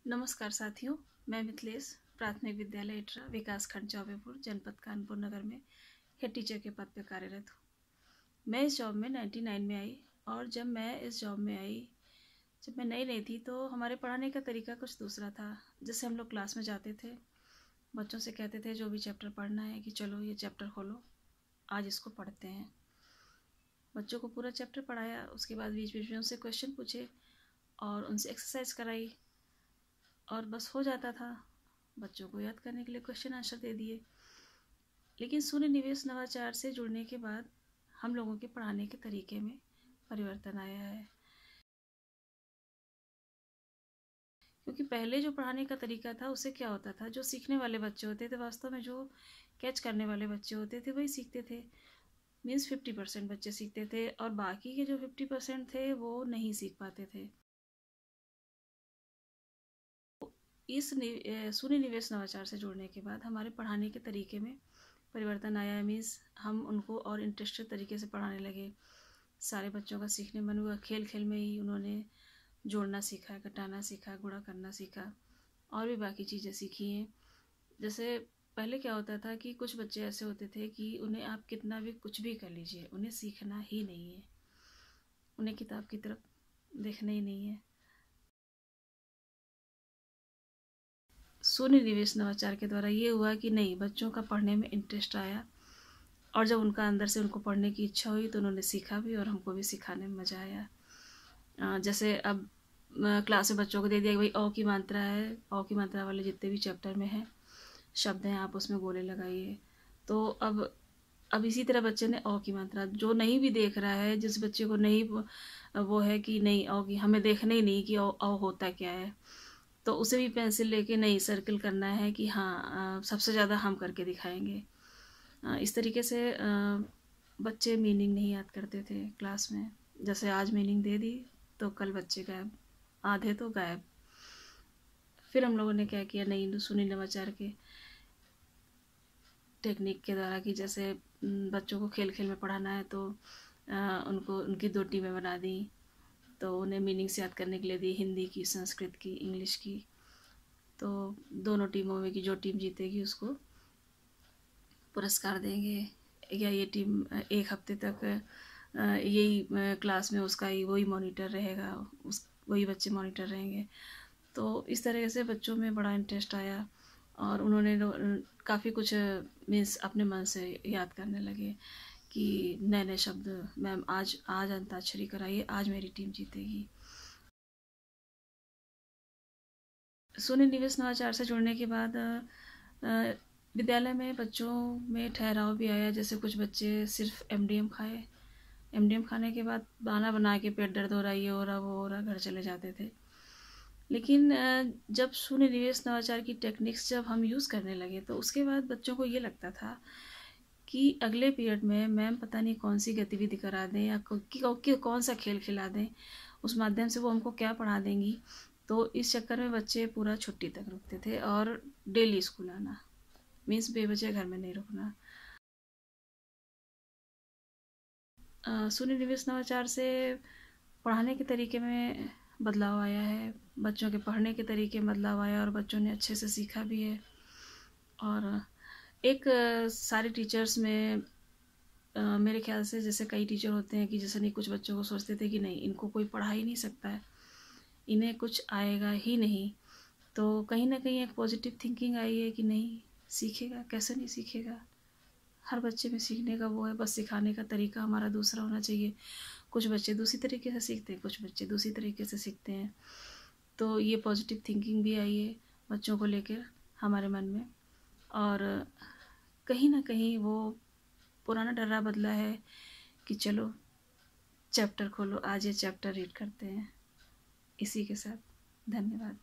नमस्कार साथियों, मैं मिथिलेश प्राथमिक विद्यालय इटरा विकासखंड चौबेपुर जनपद कानपुर नगर में हेड टीचर के पद पर कार्यरत हूँ। मैं इस जॉब में 99 में आई और जब मैं इस जॉब में आई, जब मैं नई थी तो हमारे पढ़ाने का तरीका कुछ दूसरा था। जैसे हम लोग क्लास में जाते थे, बच्चों से कहते थे जो भी चैप्टर पढ़ना है कि चलो ये चैप्टर खोलो, आज इसको पढ़ते हैं। बच्चों को पूरा चैप्टर पढ़ाया, उसके बाद बीच बीच में उनसे क्वेश्चन पूछे और उनसे एक्सरसाइज कराई और बस हो जाता था। बच्चों को याद करने के लिए क्वेश्चन आंसर दे दिए। लेकिन शून्य निवेश नवाचार से जुड़ने के बाद हम लोगों के पढ़ाने के तरीके में परिवर्तन आया है। क्योंकि पहले जो पढ़ाने का तरीका था उससे क्या होता था, जो सीखने वाले बच्चे होते थे, वास्तव में जो कैच करने वाले बच्चे होते थे वही सीखते थे। मीन्स 50% बच्चे सीखते थे और बाकी के जो 50% थे वो नहीं सीख पाते थे। इस शून्य निवेश नवाचार से जुड़ने के बाद हमारे पढ़ाने के तरीके में परिवर्तन आया है। मीन्स हम उनको और इंटरेस्टेड तरीके से पढ़ाने लगे। सारे बच्चों का सीखने मन हुआ, खेल खेल में ही उन्होंने जोड़ना सीखा, घटाना सीखा, गुणा करना सीखा और भी बाकी चीज़ें सीखी हैं। जैसे पहले क्या होता था कि कुछ बच्चे ऐसे होते थे कि उन्हें आप कितना भी कुछ भी कर लीजिए, उन्हें सीखना ही नहीं है, उन्हें किताब की तरफ देखना ही नहीं है। शून्य निवेश नवाचार के द्वारा ये हुआ कि नहीं, बच्चों का पढ़ने में इंटरेस्ट आया और जब उनका अंदर से उनको पढ़ने की इच्छा हुई तो उन्होंने सीखा भी और हमको भी सिखाने में मज़ा आया। जैसे अब क्लास में बच्चों को दे दिया कि भाई अ की मात्रा है, अ की मात्रा वाले जितने भी चैप्टर में हैं शब्द हैं आप उसमें गोले लगाइए। तो अब इसी तरह बच्चे ने अ की मात्रा, जो नहीं भी देख रहा है, जिस बच्चे को नहीं वो है कि नहीं अ की हमें देखना ही नहीं कि अ होता क्या है, तो उसे भी पेंसिल लेके नहीं सर्कल करना है कि हाँ सबसे ज़्यादा हम करके दिखाएंगे। इस तरीके से बच्चे मीनिंग नहीं याद करते थे क्लास में। जैसे आज मीनिंग दे दी तो कल बच्चे गायब, आधे तो गायब। फिर हम लोगों ने क्या किया, नई शून्य नवाचार के टेक्निक के द्वारा कि जैसे बच्चों को खेल खेल में पढ़ाना है तो उनको उनकी 2 टीमें बना दी। तो उन्हें मीनिंग्स याद करने के लिए दी, हिंदी की, संस्कृत की, इंग्लिश की। तो दोनों टीमों में की जो टीम जीतेगी उसको पुरस्कार देंगे, या ये टीम एक हफ्ते तक यही क्लास में उसका ही वही मॉनिटर रहेगा, उस वही बच्चे मॉनिटर रहेंगे। तो इस तरह से बच्चों में बड़ा इंटरेस्ट आया और उन्होंने काफ़ी कुछ मीन्स अपने मन से याद करने लगे कि नए नए शब्द, मैम आज आज अंताक्षरी कराइए, आज मेरी टीम जीतेगी। शून्य निवेश नवाचार से जुड़ने के बाद विद्यालय में बच्चों में ठहराव भी आया। जैसे कुछ बच्चे सिर्फ एमडीएम खाए, एमडीएम खाने के बाद बहाना बना के पेट दर्द हो रहा, ये हो रहा, वो हो रहा, घर चले जाते थे। लेकिन जब शून्य निवेश नवाचार की टेक्निक्स जब हम यूज़ करने लगे तो उसके बाद बच्चों को ये लगता था कि अगले पीरियड में मैम पता नहीं कौन सी गतिविधि करा दें या कौन सा खेल खिला दें, उस माध्यम से वो हमको क्या पढ़ा देंगी। तो इस चक्कर में बच्चे पूरा छुट्टी तक रुकते थे और डेली स्कूल आना, मीन्स बेवजह घर में नहीं रुकना। शून्य निवेश नवाचार से पढ़ाने के तरीके में बदलाव आया है, बच्चों के पढ़ने के तरीके में बदलाव आया और बच्चों ने अच्छे से सीखा भी है। और एक सारे टीचर्स में मेरे ख्याल से जैसे कई टीचर होते हैं कि जैसे नहीं, कुछ बच्चों को सोचते थे कि नहीं इनको कोई पढ़ा ही नहीं सकता है, इन्हें कुछ आएगा ही नहीं। तो कहीं ना कहीं एक पॉजिटिव थिंकिंग आई है कि नहीं, सीखेगा, कैसे नहीं सीखेगा। हर बच्चे में सीखने का वो है, बस सिखाने का तरीका हमारा दूसरा होना चाहिए। कुछ बच्चे दूसरी तरीके से सीखते हैं, कुछ बच्चे दूसरी तरीके से सीखते हैं। तो ये पॉजिटिव थिंकिंग भी आई है बच्चों को लेकर हमारे मन में। और कहीं ना कहीं वो पुराना डर्रा बदला है कि चलो चैप्टर खोलो, आज ये चैप्टर रीड करते हैं। इसी के साथ धन्यवाद।